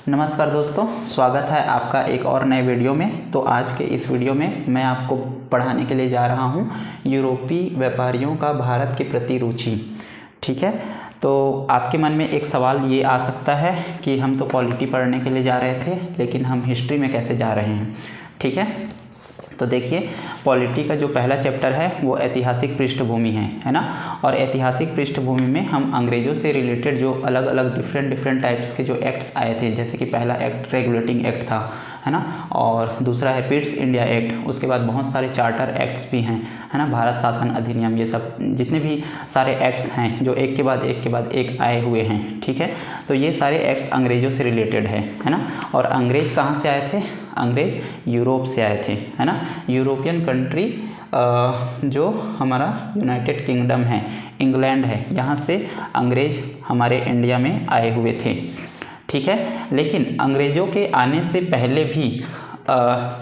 नमस्कार दोस्तों, स्वागत है आपका एक और नए वीडियो में। तो आज के इस वीडियो में मैं आपको पढ़ाने के लिए जा रहा हूं यूरोपीय व्यापारियों का भारत के प्रति रुचि। ठीक है, तो आपके मन में एक सवाल ये आ सकता है कि हम तो पॉलिटी पढ़ने के लिए जा रहे थे, लेकिन हम हिस्ट्री में कैसे जा रहे हैं। ठीक है, तो देखिए, पॉलिटी का जो पहला चैप्टर है वो ऐतिहासिक पृष्ठभूमि है ना। और ऐतिहासिक पृष्ठभूमि में हम अंग्रेज़ों से रिलेटेड जो अलग अलग डिफरेंट टाइप्स के जो एक्ट्स आए थे, जैसे कि पहला एक्ट रेगुलेटिंग एक्ट था, है ना, और दूसरा है पिट्स इंडिया एक्ट। उसके बाद बहुत सारे चार्टर एक्ट्स भी हैं, है ना, भारत शासन अधिनियम, ये सब जितने भी सारे एक्ट्स हैं जो एक के बाद एक आए हुए हैं। ठीक है, तो ये सारे एक्ट्स अंग्रेज़ों से रिलेटेड है ना। और अंग्रेज़ कहाँ से आए थे? अंग्रेज़ यूरोप से आए थे, है ना। यूरोपियन कंट्री जो हमारा यूनाइटेड किंगडम है, इंग्लैंड है, यहाँ से अंग्रेज़ हमारे इंडिया में आए हुए थे। ठीक है, लेकिन अंग्रेज़ों के आने से पहले भी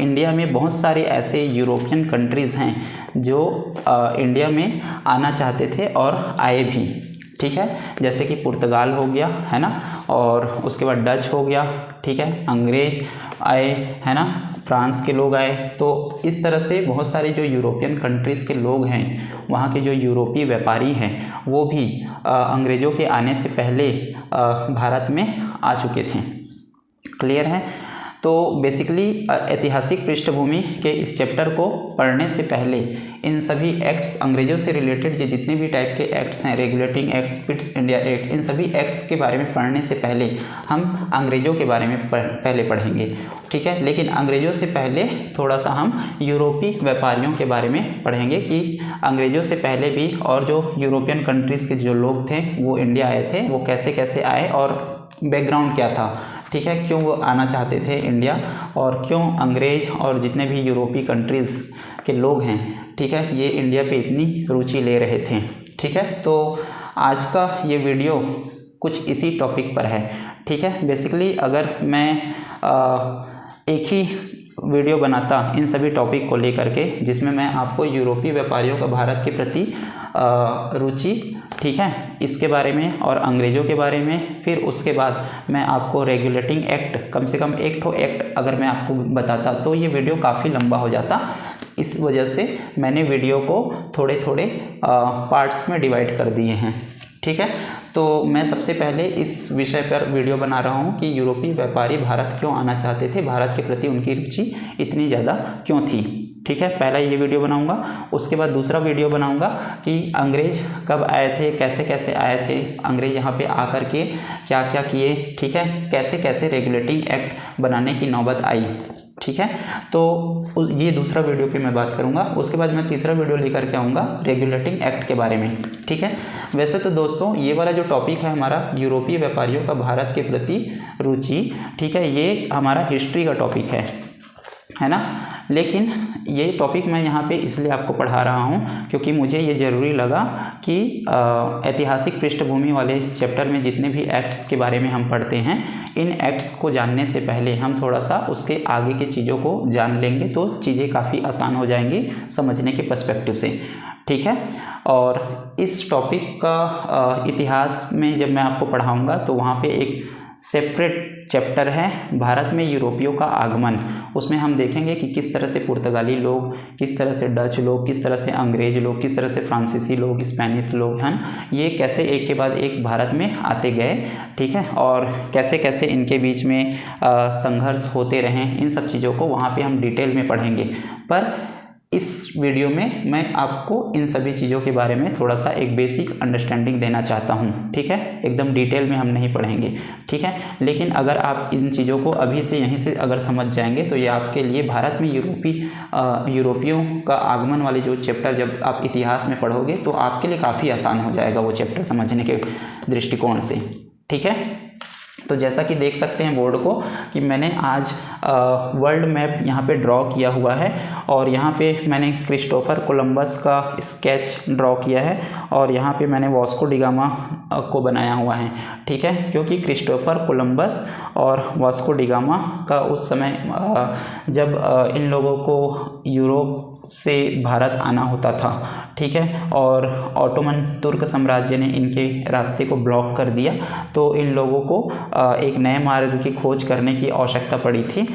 इंडिया में बहुत सारे ऐसे यूरोपियन कंट्रीज़ हैं जो इंडिया में आना चाहते थे और आए भी। ठीक है, जैसे कि पुर्तगाल हो गया, है ना, और उसके बाद डच हो गया। ठीक है, अंग्रेज़ आए, है ना, फ्रांस के लोग आए। तो इस तरह से बहुत सारे जो यूरोपियन कंट्रीज़ के लोग हैं, वहाँ के जो यूरोपीय व्यापारी हैं, वो भी अंग्रेज़ों के आने से पहले भारत में आ चुके थे। क्लियर है? तो बेसिकली ऐतिहासिक पृष्ठभूमि के इस चैप्टर को पढ़ने से पहले इन सभी एक्ट्स, अंग्रेज़ों से रिलेटेड ये जितने भी टाइप के एक्ट्स हैं, regulating acts, Pitt's India act, इन सभी एक्ट्स के बारे में पढ़ने से पहले हम अंग्रेज़ों के बारे में पहले पढ़ेंगे। ठीक है, लेकिन अंग्रेज़ों से पहले थोड़ा सा हम यूरोपीय व्यापारियों के बारे में पढ़ेंगे कि अंग्रेज़ों से पहले भी और जो यूरोपियन कंट्रीज़ के जो लोग थे वो इंडिया आए थे, वो कैसे कैसे आए और बैकग्राउंड क्या था। ठीक है, क्यों वो आना चाहते थे इंडिया, और क्यों अंग्रेज़ और जितने भी यूरोपीय कंट्रीज़ के लोग हैं, ठीक है, ये इंडिया पे इतनी रुचि ले रहे थे। ठीक है, तो आज का ये वीडियो कुछ इसी टॉपिक पर है। ठीक है, बेसिकली अगर मैं एक ही वीडियो बनाता इन सभी टॉपिक को लेकर के, जिसमें मैं आपको यूरोपीय व्यापारियों का भारत के प्रति रुचि, ठीक है, इसके बारे में और अंग्रेज़ों के बारे में, फिर उसके बाद मैं आपको रेगुलेटिंग एक्ट, कम से कम एक ठो एक्ट अगर मैं आपको बताता तो ये वीडियो काफ़ी लंबा हो जाता। इस वजह से मैंने वीडियो को थोड़े थोड़े पार्ट्स में डिवाइड कर दिए हैं। ठीक है, तो मैं सबसे पहले इस विषय पर वीडियो बना रहा हूँ कि यूरोपीय व्यापारी भारत क्यों आना चाहते थे, भारत के प्रति उनकी रुचि इतनी ज़्यादा क्यों थी। ठीक है, पहला ये वीडियो बनाऊंगा, उसके बाद दूसरा वीडियो बनाऊंगा कि अंग्रेज़ कब आए थे, कैसे कैसे आए थे, अंग्रेज़ यहाँ पे आकर के क्या क्या किए। ठीक है, कैसे कैसे रेगुलेटिंग एक्ट बनाने की नौबत आई। ठीक है, तो ये दूसरा वीडियो पे मैं बात करूंगा। उसके बाद मैं तीसरा वीडियो लेकर के आऊँगा रेगुलेटिंग एक्ट के बारे में। ठीक है, वैसे तो दोस्तों ये वाला जो टॉपिक है हमारा यूरोपीय व्यापारियों का भारत के प्रति रुचि, ठीक है, ये हमारा हिस्ट्री का टॉपिक है ना। लेकिन ये टॉपिक मैं यहाँ पे इसलिए आपको पढ़ा रहा हूँ क्योंकि मुझे ये ज़रूरी लगा कि ऐतिहासिक पृष्ठभूमि वाले चैप्टर में जितने भी एक्ट्स के बारे में हम पढ़ते हैं, इन एक्ट्स को जानने से पहले हम थोड़ा सा उसके आगे की चीज़ों को जान लेंगे तो चीज़ें काफ़ी आसान हो जाएंगी समझने के पर्सपेक्टिव से। ठीक है, और इस टॉपिक का इतिहास में जब मैं आपको पढ़ाऊँगा तो वहाँ पर एक सेपरेट चैप्टर है भारत में यूरोपियों का आगमन। उसमें हम देखेंगे कि किस तरह से पुर्तगाली लोग, किस तरह से डच लोग, किस तरह से अंग्रेज लोग, किस तरह से फ्रांसीसी लोग, स्पेनिश लोग हैं, ये कैसे एक के बाद एक भारत में आते गए। ठीक है, और कैसे कैसे इनके बीच में संघर्ष होते रहे, इन सब चीज़ों को वहाँ पे हम डिटेल में पढ़ेंगे। पर इस वीडियो में मैं आपको इन सभी चीज़ों के बारे में थोड़ा सा एक बेसिक अंडरस्टैंडिंग देना चाहता हूँ। ठीक है, एकदम डिटेल में हम नहीं पढ़ेंगे। ठीक है, लेकिन अगर आप इन चीज़ों को अभी से यहीं से अगर समझ जाएंगे तो ये आपके लिए भारत में यूरोपियों का आगमन वाले जो चैप्टर जब आप इतिहास में पढ़ोगे तो आपके लिए काफ़ी आसान हो जाएगा वो चैप्टर समझने के दृष्टिकोण से। ठीक है, तो जैसा कि देख सकते हैं बोर्ड को कि मैंने आज वर्ल्ड मैप यहाँ पे ड्रॉ किया हुआ है, और यहाँ पे मैंने क्रिस्टोफर कोलंबस का स्केच ड्रॉ किया है, और यहाँ पे मैंने वास्को डी गामा को बनाया हुआ है। ठीक है, क्योंकि क्रिस्टोफर कोलंबस और वास्को डी गामा का उस समय जब इन लोगों को यूरोप से भारत आना होता था, ठीक है। और ऑटोमन तुर्क साम्राज्य ने इनके रास्ते को ब्लॉक कर दिया, तो इन लोगों को एक नए मार्ग की खोज करने की आवश्यकता पड़ी थी,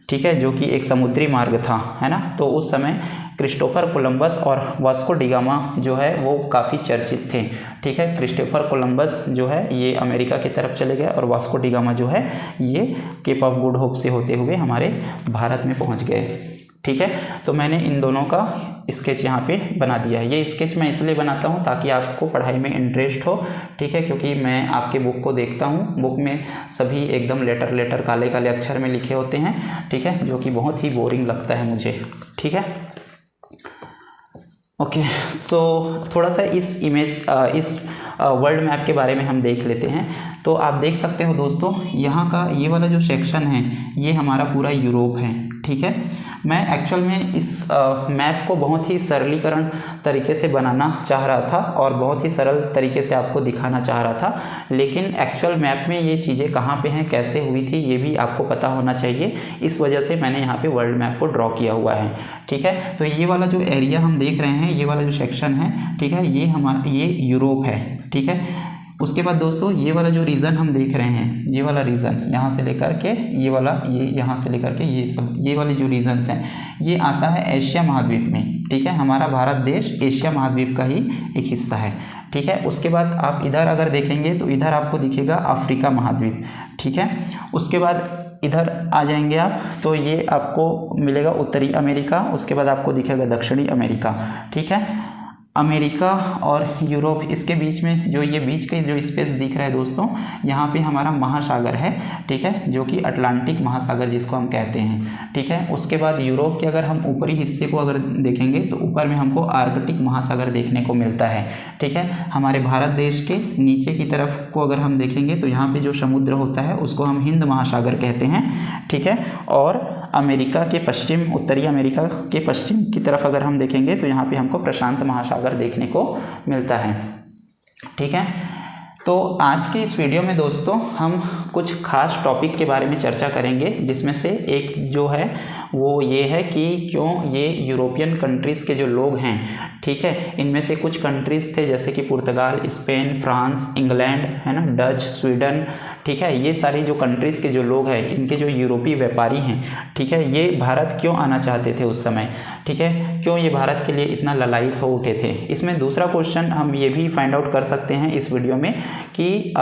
ठीक है, जो कि एक समुद्री मार्ग था, है ना। तो उस समय क्रिस्टोफर कोलंबस और वास्को डी गामा जो है वो काफ़ी चर्चित थे, ठीक है। क्रिस्टोफर कोलंबस जो है ये अमेरिका की तरफ चले गए और वास्को डी गामा जो है ये केप ऑफ गुड होप से होते हुए हमारे भारत में पहुंच गए, ठीक है। तो मैंने इन दोनों का स्केच यहाँ पे बना दिया है। ये स्केच मैं इसलिए बनाता हूँ ताकि आपको पढ़ाई में इंटरेस्ट हो, ठीक है, क्योंकि मैं आपके बुक को देखता हूँ, बुक में सभी एकदम लेटर काले काले अक्षर में लिखे होते हैं, ठीक है, जो कि बहुत ही बोरिंग लगता है मुझे, ठीक है। ओके, सो थोड़ा सा इस वर्ल्ड मैप के बारे में हम देख लेते हैं। तो आप देख सकते हो दोस्तों, यहाँ का ये वाला जो सेक्शन है ये हमारा पूरा यूरोप है, ठीक है। मैं एक्चुअल में इस मैप को बहुत ही सरलीकरण तरीके से बनाना चाह रहा था और बहुत ही सरल तरीके से आपको दिखाना चाह रहा था, लेकिन एक्चुअल मैप में ये चीज़ें कहाँ पे हैं, कैसे हुई थी, ये भी आपको पता होना चाहिए। इस वजह से मैंने यहाँ पे वर्ल्ड मैप को ड्रॉ किया हुआ है, ठीक है। तो ये वाला जो एरिया हम देख रहे हैं, ये वाला जो सेक्शन है, ठीक है, ये यूरोप है, ठीक है। उसके बाद दोस्तों ये वाला जो रीजन हम देख रहे हैं, ये वाला रीजन यहाँ से लेकर के ये वाला, ये यहाँ से लेकर के ये सब, ये वाले जो रीजन्स हैं ये आता है एशिया महाद्वीप में, ठीक है। हमारा भारत देश एशिया महाद्वीप का ही एक हिस्सा है, ठीक है। उसके बाद आप इधर अगर देखेंगे तो इधर आपको दिखेगा अफ्रीका महाद्वीप, ठीक है। उसके बाद इधर आ जाएंगे आप तो ये आपको मिलेगा उत्तरी अमेरिका, उसके बाद आपको दिखेगा दक्षिणी अमेरिका, ठीक है। अमेरिका और यूरोप, इसके बीच में जो ये बीच का जो स्पेस दिख रहा है दोस्तों, यहाँ पे हमारा महासागर है, ठीक है, जो कि अटलांटिक महासागर जिसको हम कहते हैं, ठीक है। उसके बाद यूरोप के अगर हम ऊपरी हिस्से को अगर देखेंगे तो ऊपर में हमको आर्कटिक महासागर देखने को मिलता है, ठीक है। हमारे भारत देश के नीचे की तरफ को अगर हम देखेंगे तो यहाँ पे जो समुद्र होता है उसको हम हिंद महासागर कहते हैं, ठीक है। और अमेरिका के पश्चिम, उत्तरी अमेरिका के पश्चिम की तरफ अगर हम देखेंगे तो यहाँ पे हमको प्रशांत महासागर देखने को मिलता है, ठीक है। तो आज के इस वीडियो में दोस्तों हम कुछ खास टॉपिक के बारे में चर्चा करेंगे, जिसमें से एक जो है वो ये है कि क्यों ये यूरोपियन कंट्रीज़ के जो लोग हैं, ठीक है, इनमें से कुछ कंट्रीज़ थे जैसे कि पुर्तगाल, स्पेन, फ्रांस, इंग्लैंड, है ना, डच, स्वीडन, ठीक है, ये सारी जो कंट्रीज़ के जो लोग हैं, इनके जो यूरोपीय व्यापारी हैं, ठीक है, ये भारत क्यों आना चाहते थे उस समय, ठीक है, क्यों ये भारत के लिए इतना ललायित हो उठे थे। इसमें दूसरा क्वेश्चन हम ये भी फाइंड आउट कर सकते हैं इस वीडियो में कि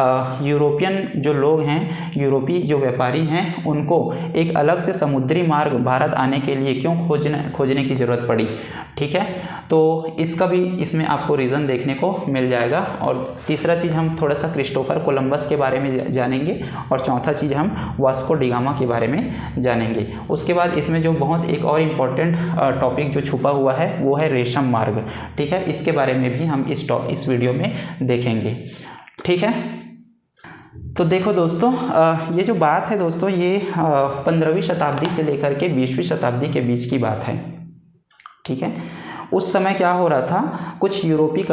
यूरोपियन जो लोग हैं, यूरोपीय जो व्यापारी हैं, उनको एक अलग से समुद्री मार्ग भारत आने के लिए क्यों खोजने की ज़रूरत पड़ी, ठीक है। तो इसका भी इसमें आपको रीज़न देखने को मिल जाएगा। और तीसरा चीज़ हम थोड़ा सा क्रिस्टोफर कोलंबस के बारे में जानेंगे और चौथा चीज़ हम वास्को डी गामा के बारे में जानेंगे। उसके बाद इसमें जो बहुत एक और इम्पॉर्टेंट टॉपिक जो छुपा हुआ है वो है रेशम मार्ग, ठीक है, इसके बारे में भी हम इस वीडियो में देखेंगे, ठीक है। तो देखो दोस्तों, ये जो बात है दोस्तों, ये 15वीं शताब्दी से लेकर के 20वीं शताब्दी के बीच की बात है, ठीक है। उस समय क्या हो रहा था, कुछ यूरोपीय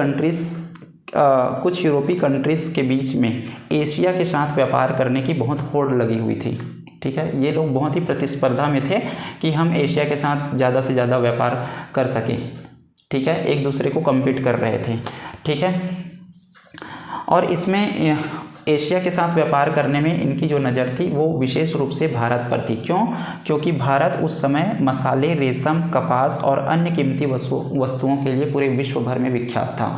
कंट्रीज़ के बीच में एशिया के साथ व्यापार करने की बहुत होड़ लगी हुई थी, ठीक है। ये लोग बहुत ही प्रतिस्पर्धा में थे कि हम एशिया के साथ ज़्यादा से ज़्यादा व्यापार कर सकें, ठीक है, एक दूसरे को कम्पीट कर रहे थे, ठीक है। और इसमें एशिया के साथ व्यापार करने में इनकी जो नज़र थी वो विशेष रूप से भारत पर थी। क्यों? क्योंकि भारत उस समय मसाले, रेशम, कपास और अन्य कीमती वस्तुओं के लिए पूरे विश्व भर में विख्यात था,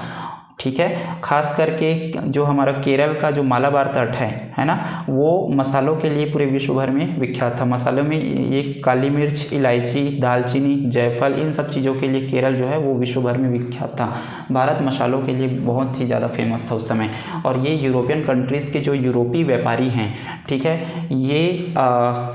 ठीक है। खास करके जो हमारा केरल का जो मालाबार तट है ना, वो मसालों के लिए पूरे विश्व भर में विख्यात था। मसालों में ये काली मिर्च, इलायची, दालचीनी, जायफल, इन सब चीज़ों के लिए केरल जो है वो विश्व भर में विख्यात था। भारत मसालों के लिए बहुत ही ज़्यादा फेमस था उस समय। और ये यूरोपियन कंट्रीज़ के जो यूरोपीय व्यापारी हैं, ठीक है, ये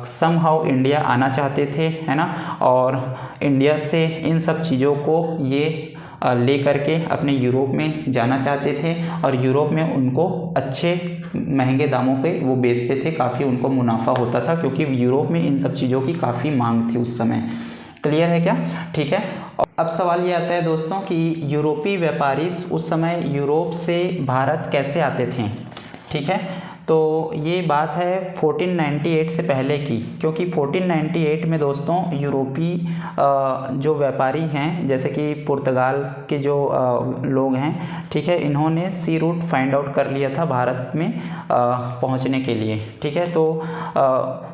समहाउ इंडिया आना चाहते थे, है ना, और इंडिया से इन सब चीज़ों को ये ले करके अपने यूरोप में जाना चाहते थे और यूरोप में उनको अच्छे महंगे दामों पे वो बेचते थे, काफ़ी उनको मुनाफा होता था क्योंकि यूरोप में इन सब चीज़ों की काफ़ी मांग थी उस समय। क्लियर है क्या? ठीक है। अब सवाल ये आता है दोस्तों कि यूरोपीय व्यापारी उस समय यूरोप से भारत कैसे आते थे, ठीक है। तो ये बात है 1498 से पहले की, क्योंकि 1498 में दोस्तों यूरोपी जो व्यापारी हैं जैसे कि पुर्तगाल के जो लोग हैं, ठीक है, इन्होंने सी रूट फाइंड आउट कर लिया था भारत में पहुंचने के लिए, ठीक है। तो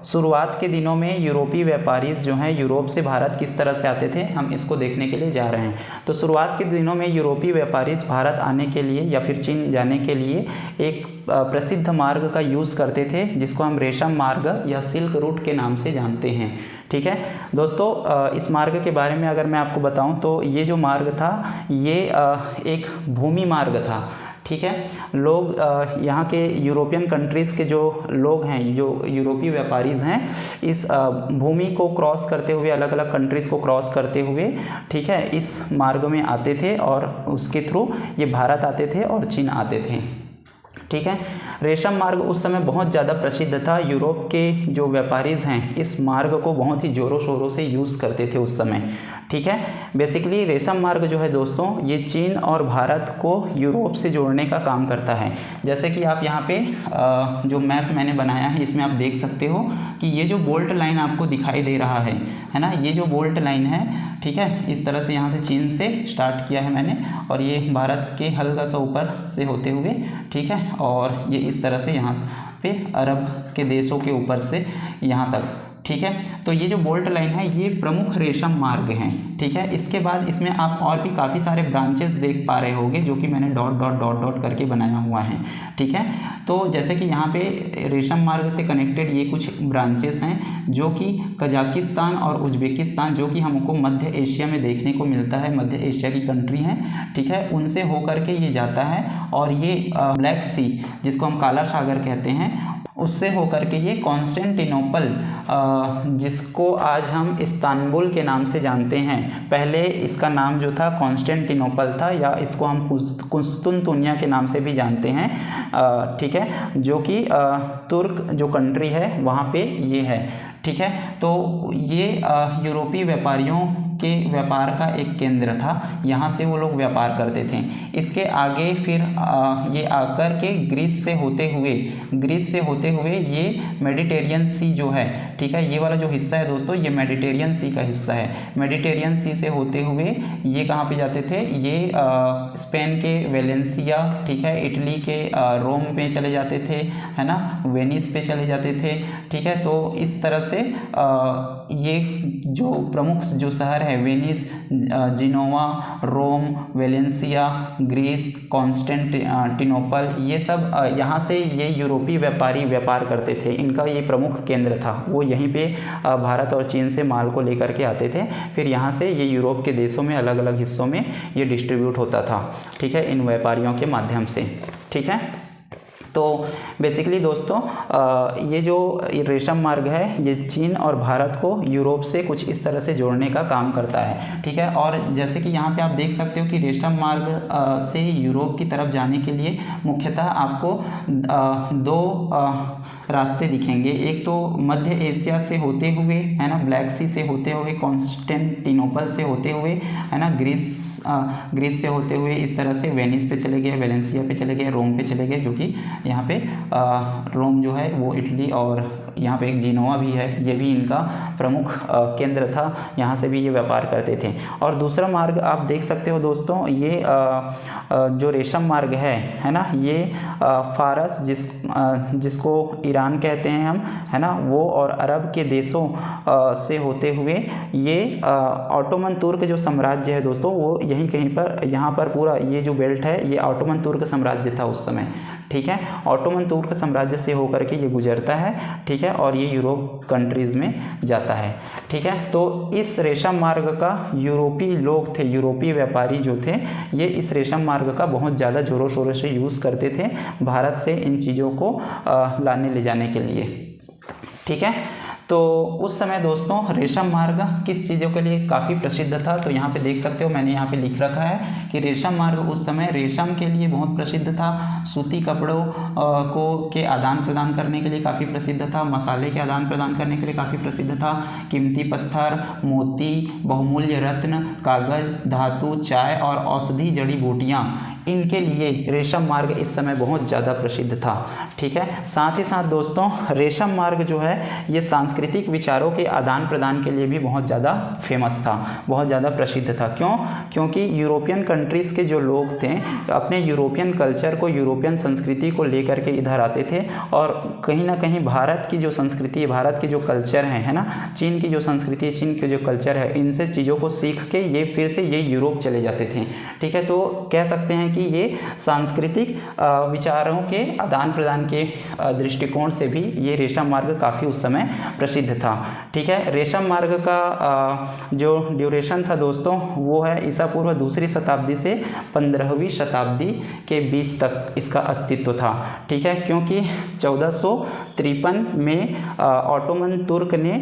शुरुआत के दिनों में यूरोपी व्यापारी जो हैं यूरोप से भारत किस तरह से आते थे, हम इसको देखने के लिए जा रहे हैं। तो शुरुआत के दिनों में यूरोपी व्यापारी भारत आने के लिए या फिर चीन जाने के लिए एक प्रसिद्ध मार्ग का यूज़ करते थे जिसको हम रेशम मार्ग या सिल्क रूट के नाम से जानते हैं, ठीक है दोस्तों। इस मार्ग के बारे में अगर मैं आपको बताऊं तो ये जो मार्ग था ये एक भूमि मार्ग था, ठीक है। लोग यहाँ के यूरोपियन कंट्रीज़ के जो लोग हैं, जो यूरोपीय व्यापारीज हैं, इस भूमि को क्रॉस करते हुए, अलग अलग कंट्रीज़ को क्रॉस करते हुए, ठीक है, इस मार्ग में आते थे और उसके थ्रू ये भारत आते थे और चीन आते थे, ठीक है। रेशम मार्ग उस समय बहुत ज़्यादा प्रसिद्ध था। यूरोप के जो व्यापारीज हैं इस मार्ग को बहुत ही ज़ोरों शोरों से यूज़ करते थे उस समय, ठीक है। बेसिकली रेशम मार्ग जो है दोस्तों ये चीन और भारत को यूरोप से जोड़ने का काम करता है। जैसे कि आप यहाँ पे जो मैप मैंने बनाया है इसमें आप देख सकते हो कि ये जो बोल्ट लाइन आपको दिखाई दे रहा है ना, ये जो बोल्ट लाइन है, ठीक है, इस तरह से यहाँ से चीन से स्टार्ट किया है मैंने और ये भारत के हल्का सा ऊपर से होते हुए, ठीक है, और ये इस तरह से यहाँ पे अरब के देशों के ऊपर से यहाँ तक, ठीक है। तो ये जो बोल्ट लाइन है ये प्रमुख रेशम मार्ग हैं, ठीक है। इसके बाद इसमें आप और भी काफ़ी सारे ब्रांचेस देख पा रहे होंगे जो कि मैंने डॉट डॉट डॉट डॉट करके बनाया हुआ है, ठीक है। तो जैसे कि यहाँ पे रेशम मार्ग से कनेक्टेड ये कुछ ब्रांचेस हैं जो कि कजाकिस्तान और उज्बेकिस्तान, जो कि हमको मध्य एशिया में देखने को मिलता है, मध्य एशिया की कंट्री हैं, ठीक है, उनसे होकर के ये जाता है और ये ब्लैक सी जिसको हम काला सागर कहते हैं उससे होकर के ये कॉन्स्टेंटिनोपल, जिसको आज हम इस्तांबुल के नाम से जानते हैं, पहले इसका नाम जो था कॉन्स्टेंटिनोपल था या इसको हम कुस्तुनतुनिया के नाम से भी जानते हैं, ठीक है, जो कि तुर्क जो कंट्री है वहाँ पे ये है, ठीक है। तो ये यूरोपीय व्यापारियों के व्यापार का एक केंद्र था, यहाँ से वो लोग व्यापार करते थे। इसके आगे फिर ये आकर के ग्रीस से होते हुए ये मेडिटेरियन सी जो है, ठीक है, ये वाला जो हिस्सा है दोस्तों ये मेडिटेरियन सी का हिस्सा है। मेडिटेरियन सी से होते हुए ये कहाँ पे जाते थे, ये स्पेन के वेलेंसिया, ठीक है, इटली के रोम पे चले जाते थे, है ना, वेनिस पे चले जाते थे, ठीक है। तो इस तरह से ये जो प्रमुख जो शहर है वेनिस, जिनोवा, रोम, वेलेंसिया, ग्रीस, कॉन्स्टेंटिनोपल, ये सब यहाँ से ये यूरोपीय व्यापारी व्यापार करते थे, इनका ये प्रमुख केंद्र था। वो यहीं पे भारत और चीन से माल को लेकर के आते थे, फिर यहाँ से ये यूरोप के देशों में अलग अलग हिस्सों में ये डिस्ट्रीब्यूट होता था, ठीक है, इन व्यापारियों के माध्यम से, ठीक है। तो बेसिकली दोस्तों ये जो रेशम मार्ग है ये चीन और भारत को यूरोप से कुछ इस तरह से जोड़ने का काम करता है, ठीक है। और जैसे कि यहाँ पे आप देख सकते हो कि रेशम मार्ग से यूरोप की तरफ जाने के लिए मुख्यतः आपको दो रास्ते दिखेंगे। एक तो मध्य एशिया से होते हुए, है ना, ब्लैक सी से होते हुए, कॉन्स्टेंटिनोपल से होते हुए, है ना, ग्रीस से होते हुए इस तरह से वेनिस पे चले गए, वेलेंसिया पे चले गए, रोम पे चले गए, जो कि यहाँ पे रोम जो है वो इटली, और यहाँ पे एक जिनोवा भी है, ये भी इनका प्रमुख केंद्र था, यहाँ से भी ये व्यापार करते थे। और दूसरा मार्ग आप देख सकते हो दोस्तों, ये जो रेशम मार्ग है ना, ये फारस जिसको ईरान कहते हैं हम, है ना, वो और अरब के देशों से होते हुए ये ऑटोमन तुर्क जो साम्राज्य है दोस्तों, वो यहीं कहीं पर, यहाँ पर पूरा ये जो बेल्ट है ये ऑटोमन तुर्क साम्राज्य था उस समय, ठीक है। ऑटोमन तुर्क साम्राज्य से होकर के ये गुजरता है, ठीक है, और ये यूरोप कंट्रीज़ में जाता है, ठीक है। तो इस रेशम मार्ग का यूरोपीय लोग थे, यूरोपीय व्यापारी जो थे, ये इस रेशम मार्ग का बहुत ज़्यादा ज़ोरों शोरों से यूज़ करते थे भारत से इन चीज़ों को लाने ले जाने के लिए, ठीक है। तो उस समय दोस्तों रेशम मार्ग किस चीज़ों के लिए काफ़ी प्रसिद्ध था, तो यहाँ पे देख सकते हो मैंने यहाँ पे लिख रखा है कि रेशम मार्ग उस समय रेशम के लिए बहुत प्रसिद्ध था, सूती कपड़ों के आदान प्रदान करने के लिए काफ़ी प्रसिद्ध था, मसाले के आदान प्रदान करने के लिए काफ़ी प्रसिद्ध था, कीमती पत्थर, मोती, बहुमूल्य रत्न, कागज़, धातु, चाय और औषधि जड़ी बूटियाँ, इनके लिए रेशम मार्ग इस समय बहुत ज़्यादा प्रसिद्ध था। ठीक है, साथ ही साथ दोस्तों रेशम मार्ग जो है ये सांस्कृतिक विचारों के आदान प्रदान के लिए भी बहुत ज़्यादा फेमस था, बहुत ज़्यादा प्रसिद्ध था। क्यों? क्योंकि यूरोपियन कंट्रीज़ के जो लोग थे अपने यूरोपियन कल्चर को, यूरोपियन संस्कृति को लेकर के इधर आते थे और कहीं ना कहीं भारत की जो संस्कृति है, भारत की जो कल्चर है ना, चीन की जो संस्कृति, चीन की जो कल्चर है, इनसे चीज़ों को सीख के ये फिर से ये यूरोप चले जाते थे। ठीक है, तो कह सकते हैं कि ये सांस्कृतिक विचारों के आदान प्रदान के दृष्टिकोण से भी ये रेशम मार्ग काफ़ी उस समय प्रसिद्ध था। ठीक है, रेशम मार्ग का जो ड्यूरेशन था दोस्तों वो है ईसा पूर्व 2री शताब्दी से 15वीं शताब्दी के बीच तक इसका अस्तित्व था। ठीक है, क्योंकि 1453 में ऑटोमन तुर्क ने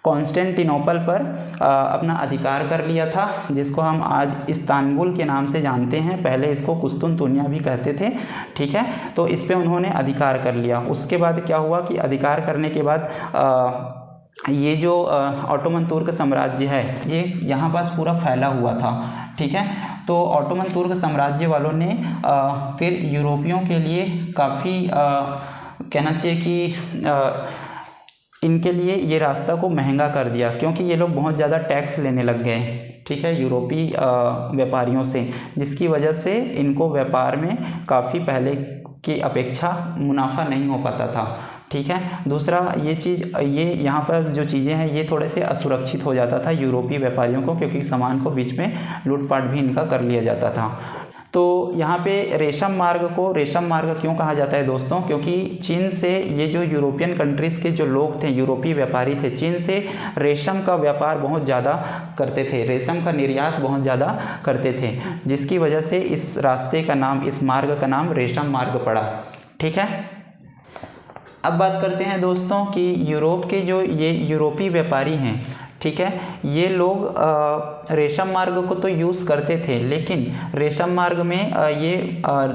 कॉन्स्टेंटिनोपल पर अपना अधिकार कर लिया था, जिसको हम आज इस्तांबुल के नाम से जानते हैं, पहले इसको कुस्तुनतुनिया भी कहते थे। ठीक है, तो इस पे उन्होंने अधिकार कर लिया। उसके बाद क्या हुआ कि अधिकार करने के बाद ये जो ऑटोमन तुर्क साम्राज्य है ये यहाँ पास पूरा फैला हुआ था। ठीक है, तो ऑटोमन तुर्क साम्राज्य वालों ने फिर यूरोपियों के लिए काफ़ी कहना चाहिए कि इनके लिए ये रास्ता को महंगा कर दिया, क्योंकि ये लोग बहुत ज़्यादा टैक्स लेने लग गए। ठीक है, यूरोपीय व्यापारियों से, जिसकी वजह से इनको व्यापार में काफ़ी पहले की अपेक्षा मुनाफा नहीं हो पाता था। ठीक है, दूसरा ये यहाँ पर जो चीज़ें हैं ये थोड़े से असुरक्षित हो जाता था यूरोपीय व्यापारियों को, क्योंकि सामान को बीच में लूटपाट भी इनका कर लिया जाता था। तो यहाँ पे रेशम मार्ग को रेशम मार्ग क्यों कहा जाता है दोस्तों? क्योंकि चीन से ये जो यूरोपियन कंट्रीज़ के जो लोग थे, यूरोपीय व्यापारी थे, चीन से रेशम का व्यापार बहुत ज़्यादा करते थे, रेशम का निर्यात बहुत ज़्यादा करते थे, जिसकी वजह से इस रास्ते का नाम, इस मार्ग का नाम रेशम मार्ग पड़ा। ठीक है, अब बात करते हैं दोस्तों कि यूरोप के जो ये यूरोपीय व्यापारी हैं, ठीक है, ये लोग रेशम मार्ग को तो यूज़ करते थे, लेकिन रेशम मार्ग में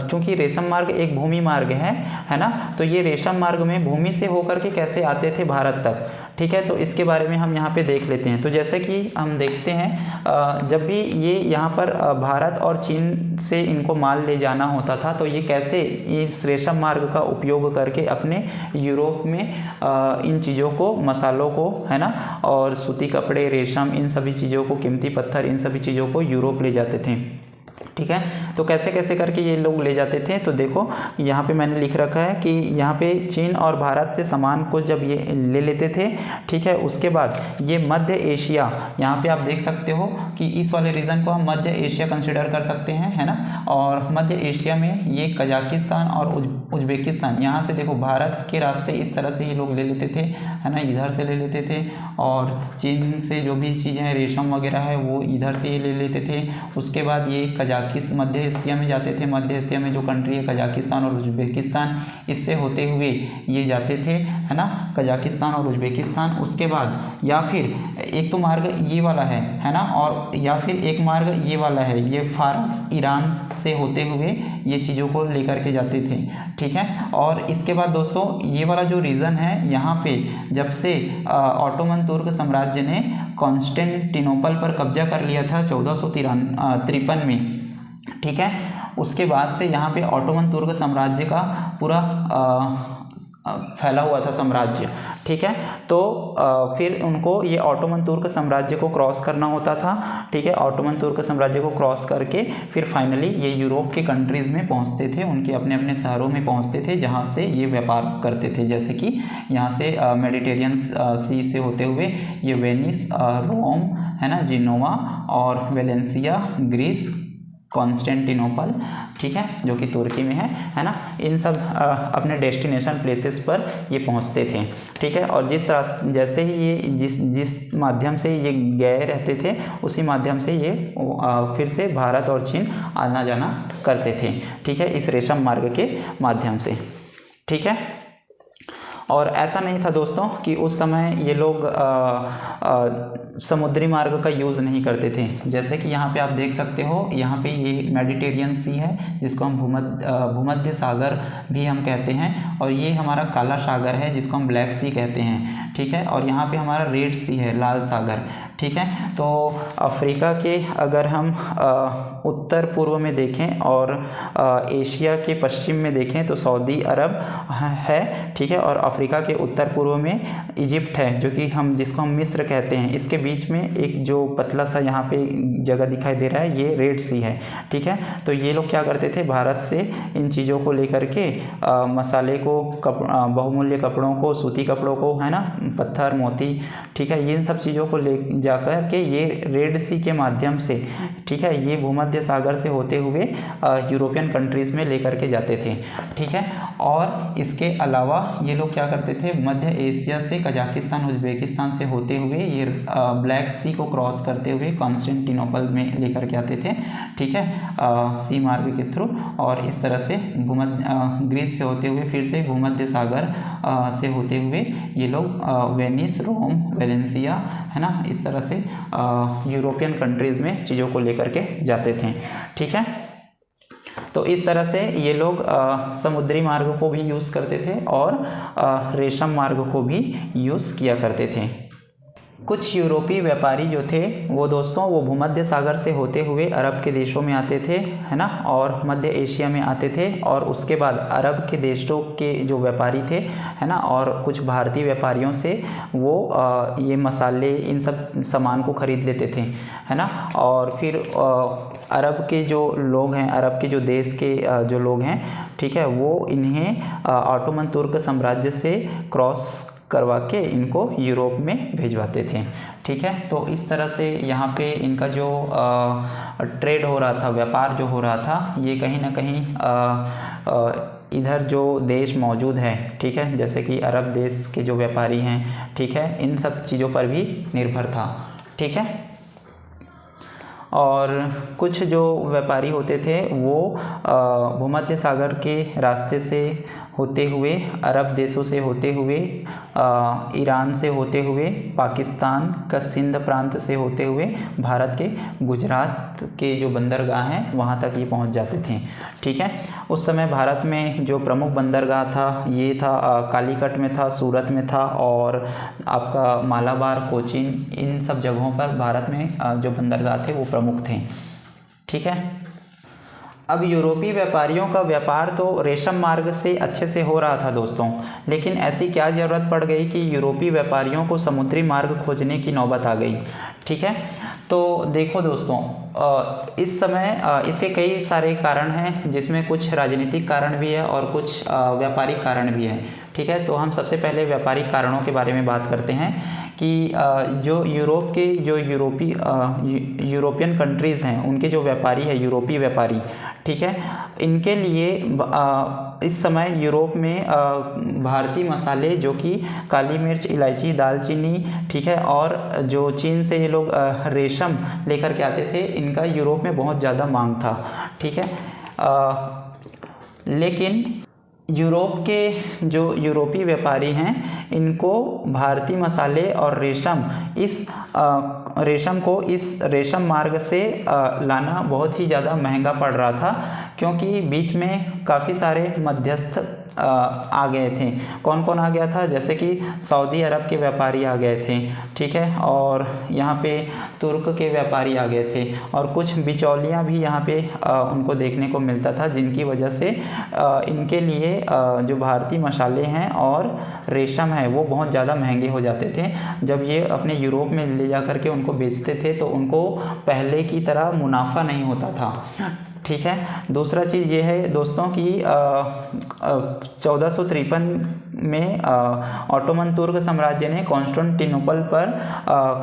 चूँकि रेशम मार्ग एक भूमि मार्ग है ना, तो ये रेशम मार्ग में भूमि से होकर के कैसे आते थे भारत तक। ठीक है, तो इसके बारे में हम यहाँ पे देख लेते हैं। तो जैसे कि हम देखते हैं जब भी ये यहाँ पर भारत और चीन से इनको माल ले जाना होता था, तो ये कैसे इस रेशम मार्ग का उपयोग करके अपने यूरोप में इन चीज़ों को, मसालों को, है ना, और सूती कपड़े, रेशम, इन सभी चीज़ों को, कीमती पत्थर, इन सभी चीज़ों को यूरोप ले जाते थे। ठीक है, तो कैसे कैसे करके ये लोग ले जाते थे, तो देखो यहाँ पे मैंने लिख रखा है कि यहाँ पे चीन और भारत से सामान को जब ये ले लेते थे, ठीक है, उसके बाद ये मध्य एशिया, यहाँ पे आप देख सकते हो कि इस वाले रीजन को हम मध्य एशिया कंसिडर कर सकते हैं, है ना, और मध्य एशिया में ये कजाकिस्तान और उज्बेकिस्तान, यहाँ से देखो भारत के रास्ते इस तरह से ये लोग ले लेते थे, है ना, इधर से ले लेते थे, और चीन से जो भी चीज़ें हैं, रेशम वगैरह है, वो इधर से ये ले लेते थे। उसके बाद ये मध्य एशिया में जाते थे, मध्य एशिया में जो कंट्री है कजाकिस्तान और उज्बेकिस्तान, इससे होते हुए ये जाते थे, है ना, कजाकिस्तान और उज्बेकिस्तान। उसके बाद या फिर एक तो मार्ग ये वाला है ना, और या फिर एक मार्ग ये वाला है, ये फारस ईरान से होते हुए ये चीज़ों को लेकर के जाते थे। ठीक है, और इसके बाद दोस्तों ये वाला जो रीजन है, यहाँ पे जब से ऑटोमन तुर्क साम्राज्य ने कॉन्स्टेंटिनोपल पर कब्जा कर लिया था 1453 में, ठीक है, उसके बाद से यहाँ पे ऑटोमन तुर्क साम्राज्य का पूरा फैला हुआ था साम्राज्य। ठीक है, तो फिर उनको ये ऑटोमन तुर्क साम्राज्य को क्रॉस करना होता था। ठीक है, ऑटोमन तुर्क साम्राज्य को क्रॉस करके फिर फाइनली ये यूरोप के कंट्रीज़ में पहुंचते थे, उनके अपने अपने शहरों में पहुंचते थे, जहां से ये व्यापार करते थे। जैसे कि यहाँ से मेडिटेरियन सी से होते हुए ये वेनिस, रोम, है ना, जिनोवा और वेलेंसिया, ग्रीस, कॉन्स्टेंटिनोपल, ठीक है, जो कि तुर्की में है ना, इन सब अपने डेस्टिनेशन प्लेसेस पर ये पहुंचते थे। ठीक है, और जैसे ही ये जिस माध्यम से ये गए रहते थे, उसी माध्यम से ये फिर से भारत और चीन आना जाना करते थे। ठीक है, इस रेशम मार्ग के माध्यम से। ठीक है, और ऐसा नहीं था दोस्तों कि उस समय ये लोग समुद्री मार्ग का यूज़ नहीं करते थे। जैसे कि यहाँ पे आप देख सकते हो, यहाँ पे ये मेडिटेरियन सी है, जिसको हम भूमध्य सागर भी हम कहते हैं, और ये हमारा काला सागर है, जिसको हम ब्लैक सी कहते हैं। ठीक है, और यहाँ पे हमारा रेड सी है, लाल सागर। ठीक है। तो अफ्रीका के अगर हम उत्तर पूर्व में देखें और एशिया के पश्चिम में देखें तो सऊदी अरब है, ठीक है। और अफ्रीका के उत्तर पूर्व में इजिप्ट है, जो कि जिसको हम मिस्र कहते हैं। इसके बीच में एक जो पतला सा यहाँ पे जगह दिखाई दे रहा है, ये रेड सी है, ठीक है। तो ये लोग क्या करते थे, भारत से इन चीज़ों को लेकर के मसाले को, बहुमूल्य कपड़ों को, सूती कपड़ों को, है ना, पत्थर मोती, ठीक है, इन सब चीज़ों को ले जाकर के ये रेड सी के माध्यम से, ठीक है, ये भूमध्य सागर से होते हुए यूरोपियन कंट्रीज़ में लेकर के जाते थे, ठीक है। और इसके अलावा ये लोग क्या करते थे, मध्य एशिया से कजाकिस्तान, उज्बेकिस्तान से होते हुए ये ब्लैक सी को क्रॉस करते हुए कॉन्स्टेंटिनोपल में लेकर के आते थे, ठीक है, सी मार्ग के थ्रू। और इस तरह से ग्रीस से होते हुए फिर से भूमध्य सागर से होते हुए ये लोग वेनिस, रोम, वेलेंसिया, है ना, इस तरह से यूरोपियन कंट्रीज़ में चीज़ों को लेकर के जाते थे, ठीक है। तो इस तरह से ये लोग समुद्री मार्ग को भी यूज़ करते थे और रेशम मार्ग को भी यूज़ किया करते थे। कुछ यूरोपीय व्यापारी जो थे वो दोस्तों, वो भूमध्य सागर से होते हुए अरब के देशों में आते थे, है ना, और मध्य एशिया में आते थे। और उसके बाद अरब के देशों के जो व्यापारी थे, है ना, और कुछ भारतीय व्यापारियों से वो ये मसाले, इन सब सामान को खरीद लेते थे, है ना। और फिर अरब के जो लोग हैं, अरब के जो देश के जो लोग हैं, ठीक है, वो इन्हें ऑटोमन तुर्क साम्राज्य से क्रॉस करवा के इनको यूरोप में भिजवाते थे, ठीक है। तो इस तरह से यहाँ पे इनका जो ट्रेड हो रहा था, व्यापार जो हो रहा था, ये कहीं ना कहीं इधर जो देश मौजूद है, ठीक है, जैसे कि अरब देश के जो व्यापारी हैं, ठीक है, इन सब चीज़ों पर भी निर्भर था, ठीक है। और कुछ जो व्यापारी होते थे वो भूमध्य सागर के रास्ते से होते हुए, अरब देशों से होते हुए, ईरान से होते हुए, पाकिस्तान का सिंध प्रांत से होते हुए भारत के गुजरात के जो बंदरगाह हैं वहाँ तक ये पहुँच जाते थे, ठीक है। उस समय भारत में जो प्रमुख बंदरगाह था ये था कालीकट में था, सूरत में था, और आपका मालाबार, कोचीन, इन सब जगहों पर भारत में जो बंदरगाह थे वो प्रमुख थे, ठीक है। अब यूरोपीय व्यापारियों का व्यापार तो रेशम मार्ग से अच्छे से हो रहा था दोस्तों, लेकिन ऐसी क्या ज़रूरत पड़ गई कि यूरोपीय व्यापारियों को समुद्री मार्ग खोजने की नौबत आ गई, ठीक है। तो देखो दोस्तों, इस समय इसके कई सारे कारण हैं, जिसमें कुछ राजनीतिक कारण भी है और कुछ व्यापारिक कारण भी है, ठीक है। तो हम सबसे पहले व्यापारिक कारणों के बारे में बात करते हैं कि जो यूरोप के जो यूरोपियन कंट्रीज़ हैं, उनके जो व्यापारी है, यूरोपीय व्यापारी, ठीक है, इनके लिए इस समय यूरोप में भारतीय मसाले जो कि काली मिर्च, इलायची, दालचीनी, ठीक है, और जो चीन से ये लोग रेशम लेकर के आते थे, इनका यूरोप में बहुत ज़्यादा मांग था, ठीक है। लेकिन यूरोप के जो यूरोपीय व्यापारी हैं, इनको भारतीय मसाले और रेशम को इस रेशम मार्ग से लाना बहुत ही ज़्यादा महंगा पड़ रहा था, क्योंकि बीच में काफ़ी सारे मध्यस्थ आ गए थे। कौन कौन आ गया था, जैसे कि सऊदी अरब के व्यापारी आ गए थे, ठीक है, और यहाँ पे तुर्क के व्यापारी आ गए थे, और कुछ बिचौलियाँ भी यहाँ पे उनको देखने को मिलता था, जिनकी वजह से इनके लिए जो भारतीय मसाले हैं और रेशम है वो बहुत ज़्यादा महंगे हो जाते थे। जब ये अपने यूरोप में ले जा कर के उनको बेचते थे तो उनको पहले की तरह मुनाफा नहीं होता था, ठीक है। दूसरा चीज़ ये है दोस्तों कि 1453 में ऑटोमन तुर्क साम्राज्य ने कॉन्स्टेंटिनोपल पर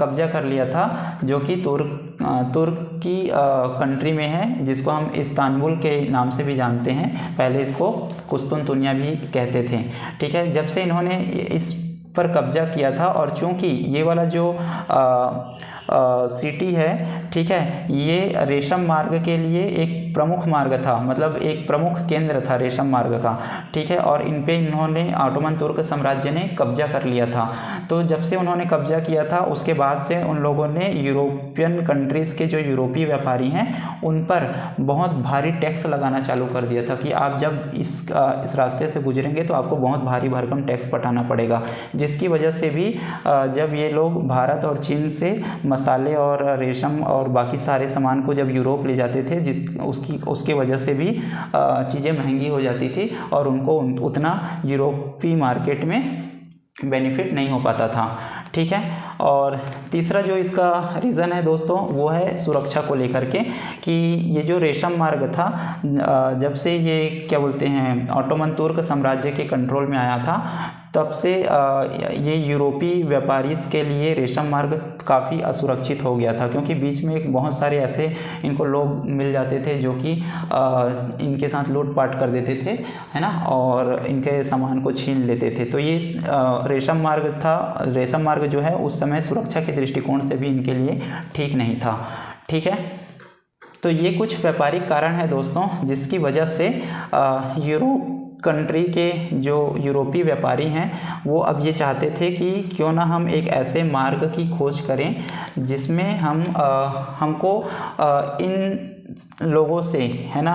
कब्जा कर लिया था, जो कि तुर्क की कंट्री में है, जिसको हम इस्तांबुल के नाम से भी जानते हैं, पहले इसको कुस्तुनतुनिया भी कहते थे, ठीक है। जब से इन्होंने इस पर कब्जा किया था, और चूंकि ये वाला जो सिटी है, ठीक है, ये रेशम मार्ग के लिए एक प्रमुख मार्ग था, मतलब एक प्रमुख केंद्र था रेशम मार्ग का, ठीक है। और इन पे इन्होंने ऑटोमन तुर्क साम्राज्य ने कब्जा कर लिया था। तो जब से उन्होंने कब्जा किया था उसके बाद से उन लोगों ने यूरोपियन कंट्रीज़ के जो यूरोपीय व्यापारी हैं उन पर बहुत भारी टैक्स लगाना चालू कर दिया था कि आप जब इस रास्ते से गुजरेंगे तो आपको बहुत भारी भरकम टैक्स पटाना पड़ेगा, जिसकी वजह से भी जब ये लोग भारत और चीन से मसाले और रेशम और बाकी सारे सामान को जब यूरोप ले जाते थे उसकी वजह से भी चीज़ें महंगी हो जाती थी और उनको उतना यूरोपीय मार्केट में बेनिफिट नहीं हो पाता था, ठीक है। और तीसरा जो इसका रीज़न है दोस्तों वो है सुरक्षा को लेकर के कि ये जो रेशम मार्ग था जब से ये क्या बोलते हैं ऑटोमन तुर्क साम्राज्य के कंट्रोल में आया था तब से ये यूरोपीय व्यापारी के लिए रेशम मार्ग काफ़ी असुरक्षित हो गया था, क्योंकि बीच में एक बहुत सारे ऐसे इनको लोग मिल जाते थे जो कि इनके साथ लूटपाट कर देते थे, है ना, और इनके सामान को छीन लेते थे। तो ये रेशम मार्ग जो है उस समय सुरक्षा के दृष्टिकोण से भी इनके लिए ठीक नहीं था, ठीक है। तो ये कुछ व्यापारिक कारण है दोस्तों जिसकी वजह से यूरोप कंट्री के जो यूरोपीय व्यापारी हैं वो अब ये चाहते थे कि क्यों ना हम एक ऐसे मार्ग की खोज करें जिसमें हमको इन लोगों से, है ना,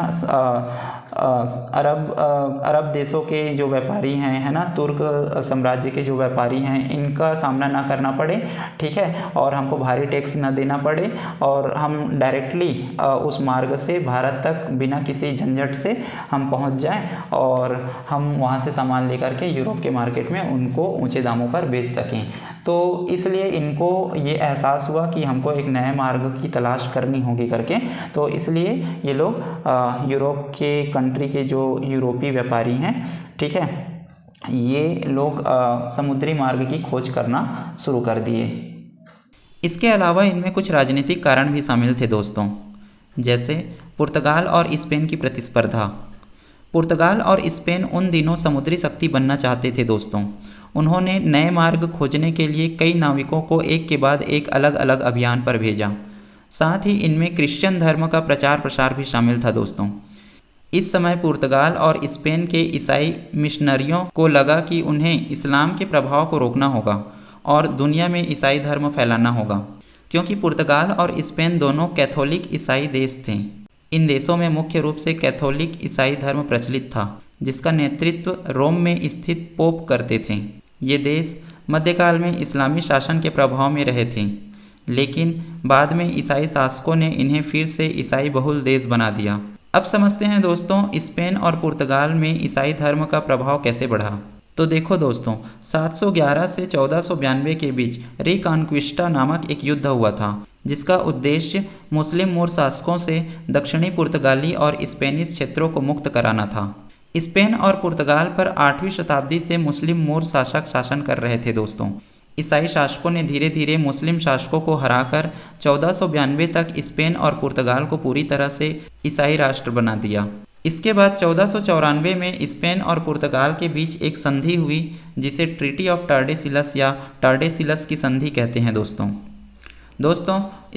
अरब देशों के जो व्यापारी हैं, है ना, तुर्क साम्राज्य के जो व्यापारी हैं इनका सामना ना करना पड़े, ठीक है, और हमको भारी टैक्स ना देना पड़े और हम डायरेक्टली उस मार्ग से भारत तक बिना किसी झंझट से हम पहुंच जाएं और हम वहां से सामान लेकर के यूरोप के मार्केट में उनको ऊंचे दामों पर बेच सकें। तो इसलिए इनको ये एहसास हुआ कि हमको एक नए मार्ग की तलाश करनी होगी करके, तो इसलिए ये लोग यूरोप के कंट्री के जो यूरोपीय व्यापारी हैं, ठीक है, ये लोग समुद्री मार्ग की खोज करना शुरू कर दिए। इसके अलावा इनमें कुछ राजनीतिक कारण भी शामिल थे दोस्तों, जैसे पुर्तगाल और स्पेन की प्रतिस्पर्धा। पुर्तगाल और स्पेन उन दिनों समुद्री शक्ति बनना चाहते थे दोस्तों। उन्होंने नए मार्ग खोजने के लिए कई नाविकों को एक के बाद एक अलग अलग अभियान पर भेजा। साथ ही इनमें क्रिश्चियन धर्म का प्रचार प्रसार भी शामिल था दोस्तों। इस समय पुर्तगाल और स्पेन के ईसाई मिशनरियों को लगा कि उन्हें इस्लाम के प्रभाव को रोकना होगा और दुनिया में ईसाई धर्म फैलाना होगा, क्योंकि पुर्तगाल और स्पेन दोनों कैथोलिक ईसाई देश थे। इन देशों में मुख्य रूप से कैथोलिक ईसाई धर्म प्रचलित था, जिसका नेतृत्व रोम में स्थित पोप करते थे। ये देश मध्यकाल में इस्लामी शासन के प्रभाव में रहे थे, लेकिन बाद में ईसाई शासकों ने इन्हें फिर से ईसाई बहुल देश बना दिया। अब समझते हैं दोस्तों स्पेन और पुर्तगाल में ईसाई धर्म का प्रभाव कैसे बढ़ा। तो देखो दोस्तों, 711 से 1492 के बीच रिकॉन्क्विस्टा नामक एक युद्ध हुआ था, जिसका उद्देश्य मुस्लिम मूर शासकों से दक्षिणी पुर्तगाली और स्पेनिश क्षेत्रों को मुक्त कराना था। स्पेन और पुर्तगाल पर 8वीं शताब्दी से मुस्लिम मूर शासक शासन कर रहे थे दोस्तों। ईसाई शासकों ने धीरे धीरे मुस्लिम शासकों को हराकर 1492 तक स्पेन और पुर्तगाल को पूरी तरह से ईसाई राष्ट्र बना दिया। इसके बाद 1494 में स्पेन और पुर्तगाल के बीच एक संधि हुई, जिसे ट्रीटी ऑफ टार्डेसिलस या टार्डेसिलस की संधि कहते हैं दोस्तों।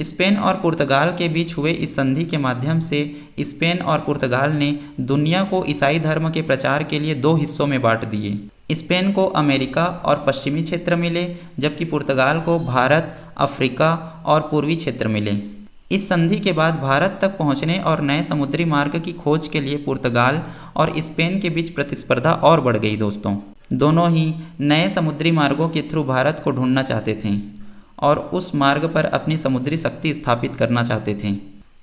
स्पेन और पुर्तगाल के बीच हुए इस संधि के माध्यम से स्पेन और पुर्तगाल ने दुनिया को ईसाई धर्म के प्रचार के लिए दो हिस्सों में बांट दिए। स्पेन को अमेरिका और पश्चिमी क्षेत्र मिले, जबकि पुर्तगाल को भारत, अफ्रीका और पूर्वी क्षेत्र मिले। इस संधि के बाद भारत तक पहुंचने और नए समुद्री मार्ग की खोज के लिए पुर्तगाल और स्पेन के बीच प्रतिस्पर्धा और बढ़ गई दोस्तों। दोनों ही नए समुद्री मार्गों के थ्रू भारत को ढूंढना चाहते थे और उस मार्ग पर अपनी समुद्री शक्ति स्थापित करना चाहते थे।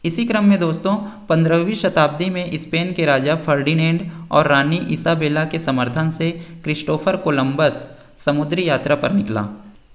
इसी क्रम में दोस्तों 15वीं शताब्दी में स्पेन के राजा फर्डिनेंड और रानी इसाबेला के समर्थन से क्रिस्टोफर कोलंबस समुद्री यात्रा पर निकला।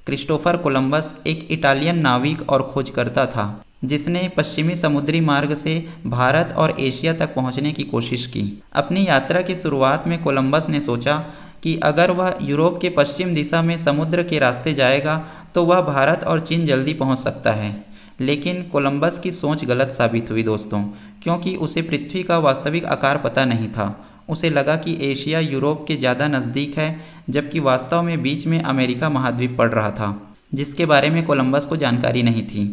क्रिस्टोफर कोलंबस एक इटालियन नाविक और खोजकर्ता था, जिसने पश्चिमी समुद्री मार्ग से भारत और एशिया तक पहुंचने की कोशिश की। अपनी यात्रा की शुरुआत में कोलंबस ने सोचा कि अगर वह यूरोप के पश्चिम दिशा में समुद्र के रास्ते जाएगा तो वह भारत और चीन जल्दी पहुंच सकता है। लेकिन कोलंबस की सोच गलत साबित हुई दोस्तों, क्योंकि उसे पृथ्वी का वास्तविक आकार पता नहीं था। उसे लगा कि एशिया यूरोप के ज़्यादा नज़दीक है, जबकि वास्तव में बीच में अमेरिका महाद्वीप पड़ रहा था, जिसके बारे में कोलंबस को जानकारी नहीं थी।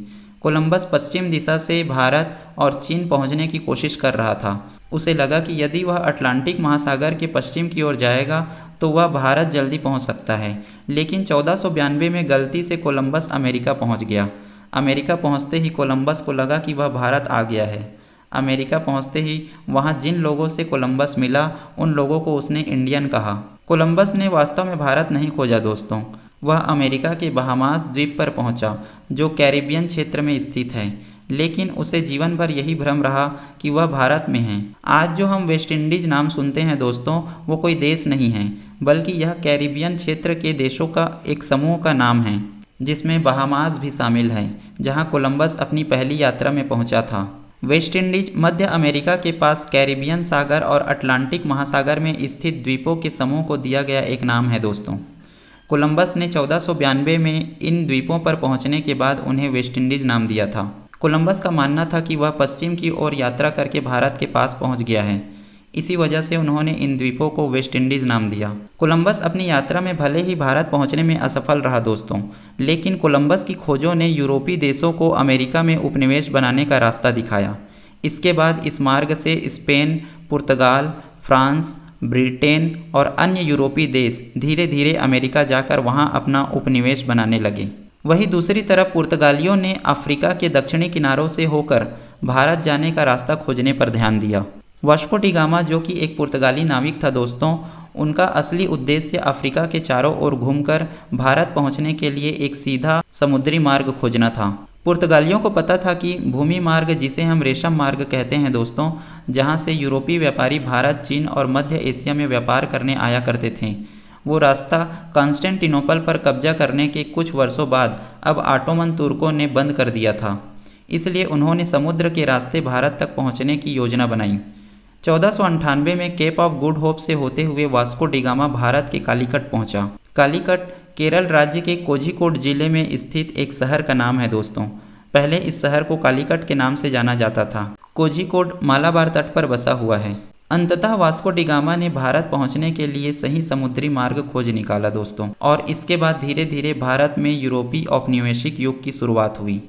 कोलंबस पश्चिम दिशा से भारत और चीन पहुंचने की कोशिश कर रहा था। उसे लगा कि यदि वह अटलांटिक महासागर के पश्चिम की ओर जाएगा तो वह भारत जल्दी पहुंच सकता है। लेकिन 1492 में गलती से कोलंबस अमेरिका पहुंच गया। अमेरिका पहुंचते ही कोलंबस को लगा कि वह भारत आ गया है। अमेरिका पहुंचते ही वहां जिन लोगों से कोलंबस मिला उन लोगों को उसने इंडियन कहा। कोलंबस ने वास्तव में भारत नहीं खोजा दोस्तों, वह अमेरिका के बहामास द्वीप पर पहुंचा जो कैरिबियन क्षेत्र में स्थित है। लेकिन उसे जीवन भर यही भ्रम रहा कि वह भारत में है। आज जो हम वेस्ट इंडीज नाम सुनते हैं दोस्तों, वो कोई देश नहीं है, बल्कि यह कैरिबियन क्षेत्र के देशों का एक समूह का नाम है, जिसमें बहामास भी शामिल है, जहां कोलंबस अपनी पहली यात्रा में पहुंचा था। वेस्ट इंडीज मध्य अमेरिका के पास कैरिबियन सागर और अटलांटिक महासागर में स्थित द्वीपों के समूह को दिया गया एक नाम है दोस्तों। कोलंबस ने 1492 में इन द्वीपों पर पहुंचने के बाद उन्हें वेस्ट इंडीज नाम दिया था। कोलंबस का मानना था कि वह पश्चिम की ओर यात्रा करके भारत के पास पहुंच गया है। इसी वजह से उन्होंने इन द्वीपों को वेस्ट इंडीज नाम दिया। कोलंबस अपनी यात्रा में भले ही भारत पहुंचने में असफल रहा दोस्तों, लेकिन कोलंबस की खोजों ने यूरोपीय देशों को अमेरिका में उपनिवेश बनाने का रास्ता दिखाया। इसके बाद इस मार्ग से स्पेन, पुर्तगाल, फ्रांस, ब्रिटेन और अन्य यूरोपीय देश धीरे धीरे अमेरिका जाकर वहां अपना उपनिवेश बनाने लगे। वहीं दूसरी तरफ पुर्तगालियों ने अफ्रीका के दक्षिणी किनारों से होकर भारत जाने का रास्ता खोजने पर ध्यान दिया। वास्को डी गामा, जो कि एक पुर्तगाली नाविक था दोस्तों, उनका असली उद्देश्य अफ्रीका के चारों ओर घूमकर भारत पहुंचने के लिए एक सीधा समुद्री मार्ग खोजना था। पुर्तगालियों को पता था कि भूमि मार्ग, जिसे हम रेशम मार्ग कहते हैं दोस्तों, जहां से यूरोपीय व्यापारी भारत, चीन और मध्य एशिया में व्यापार करने आया करते थे, वो रास्ता कॉन्स्टेंटिनोपल पर कब्जा करने के कुछ वर्षों बाद अब ऑटोमन तुर्कों ने बंद कर दिया था। इसलिए उन्होंने समुद्र के रास्ते भारत तक पहुंचने की योजना बनाई। 1498 में केप ऑफ गुड होप से होते हुए वास्को डी गामा भारत के कालीकट पहुंचा। कालीकट केरल राज्य के कोझिकोड जिले में स्थित एक शहर का नाम है दोस्तों। पहले इस शहर को कालीकट के नाम से जाना जाता था। कोझिकोड मालाबार तट पर बसा हुआ है। अंततः वास्को डी गामा ने भारत पहुंचने के लिए सही समुद्री मार्ग खोज निकाला दोस्तों, और इसके बाद धीरे धीरे भारत में यूरोपीय औपनिवेशिक युग की शुरुआत हुई।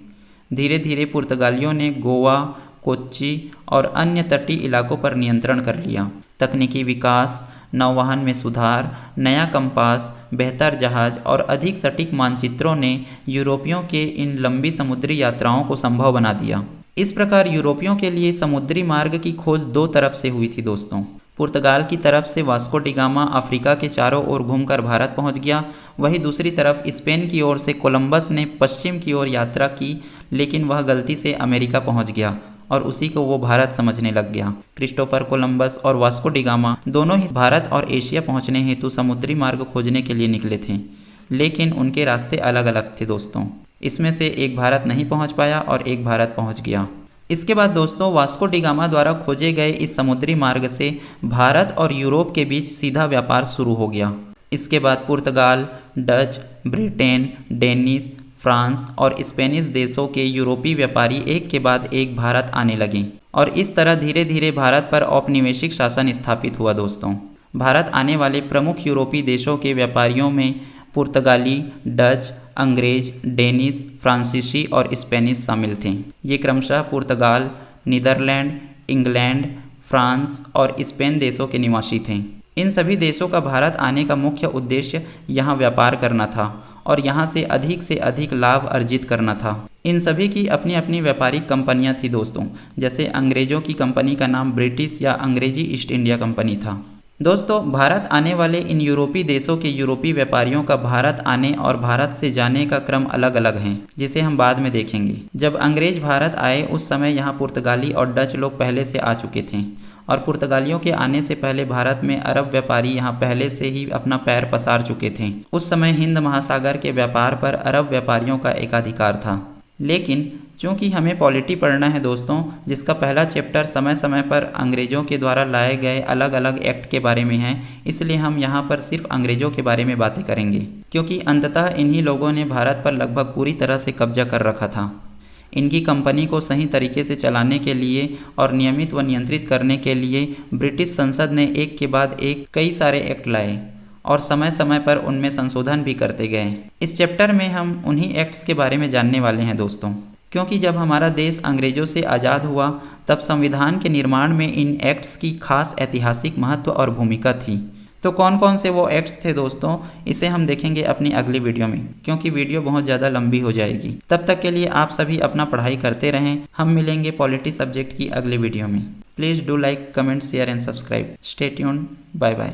धीरे धीरे पुर्तगालियों ने गोवा, कोच्चि और अन्य तटीय इलाकों पर नियंत्रण कर लिया। तकनीकी विकास, नौवहन में सुधार, नया कंपास, बेहतर जहाज और अधिक सटीक मानचित्रों ने यूरोपियों के इन लंबी समुद्री यात्राओं को संभव बना दिया। इस प्रकार यूरोपियों के लिए समुद्री मार्ग की खोज दो तरफ से हुई थी दोस्तों। पुर्तगाल की तरफ से वास्को डी गामा अफ्रीका के चारों ओर घूमकर भारत पहुंच गया। वहीं दूसरी तरफ स्पेन की ओर से कोलंबस ने पश्चिम की ओर यात्रा की, लेकिन वह गलती से अमेरिका पहुंच गया और उसी को वो भारत समझने लग गया। क्रिस्टोफर कोलंबस और वास्को डी गामा दोनों ही भारत और एशिया पहुंचने हेतु समुद्री मार्ग खोजने के लिए निकले थे, लेकिन उनके रास्ते अलग अलग थे दोस्तों। इसमें से एक भारत नहीं पहुंच पाया और एक भारत पहुंच गया। इसके बाद दोस्तों वास्को डी गामा द्वारा खोजे गए इस समुद्री मार्ग से भारत और यूरोप के बीच सीधा व्यापार शुरू हो गया। इसके बाद पुर्तगाल, डच, ब्रिटेन, डेनिश, फ्रांस और स्पेनिश देशों के यूरोपीय व्यापारी एक के बाद एक भारत आने लगे और इस तरह धीरे धीरे भारत पर औपनिवेशिक शासन स्थापित हुआ दोस्तों। भारत आने वाले प्रमुख यूरोपीय देशों के व्यापारियों में पुर्तगाली, डच, अंग्रेज, डेनिश, फ्रांसीसी और स्पेनिश शामिल थे। ये क्रमशः पुर्तगाल, नीदरलैंड, इंग्लैंड, फ्रांस और स्पेन देशों के निवासी थे। इन सभी देशों का भारत आने का मुख्य उद्देश्य यहाँ व्यापार करना था और यहाँ से अधिक लाभ अर्जित करना था। इन सभी की अपनी अपनी व्यापारिक कंपनियाँ थी दोस्तों। जैसे अंग्रेजों की कंपनी का नाम ब्रिटिश या अंग्रेजी ईस्ट इंडिया कंपनी था। दोस्तों भारत आने वाले इन यूरोपीय देशों के यूरोपीय व्यापारियों का भारत आने और भारत से जाने का क्रम अलग अलग है, जिसे हम बाद में देखेंगे। जब अंग्रेज भारत आए उस समय यहाँ पुर्तगाली और डच लोग पहले से आ चुके थे और पुर्तगालियों के आने से पहले भारत में अरब व्यापारी यहाँ पहले से ही अपना पैर पसार चुके थे। उस समय हिंद महासागर के व्यापार पर अरब व्यापारियों का एकाधिकार था। लेकिन चूँकि हमें पॉलिटी पढ़ना है दोस्तों, जिसका पहला चैप्टर समय समय पर अंग्रेज़ों के द्वारा लाए गए अलग अलग एक्ट के बारे में है, इसलिए हम यहाँ पर सिर्फ अंग्रेज़ों के बारे में बातें करेंगे, क्योंकि अंततः इन्हीं लोगों ने भारत पर लगभग पूरी तरह से कब्जा कर रखा था। इनकी कंपनी को सही तरीके से चलाने के लिए और नियमित व नियंत्रित करने के लिए ब्रिटिश संसद ने एक के बाद एक कई सारे एक्ट लाए और समय समय पर उनमें संशोधन भी करते गए। इस चैप्टर में हम उन्हीं एक्ट्स के बारे में जानने वाले हैं दोस्तों। क्योंकि जब हमारा देश अंग्रेज़ों से आज़ाद हुआ तब संविधान के निर्माण में इन एक्ट्स की खास ऐतिहासिक महत्व और भूमिका थी। तो कौन कौन से वो एक्ट्स थे दोस्तों, इसे हम देखेंगे अपनी अगली वीडियो में, क्योंकि वीडियो बहुत ज़्यादा लंबी हो जाएगी। तब तक के लिए आप सभी अपना पढ़ाई करते रहें। हम मिलेंगे पॉलिटी सब्जेक्ट की अगली वीडियो में। Please do like, comment, share and subscribe. Stay tuned. Bye bye.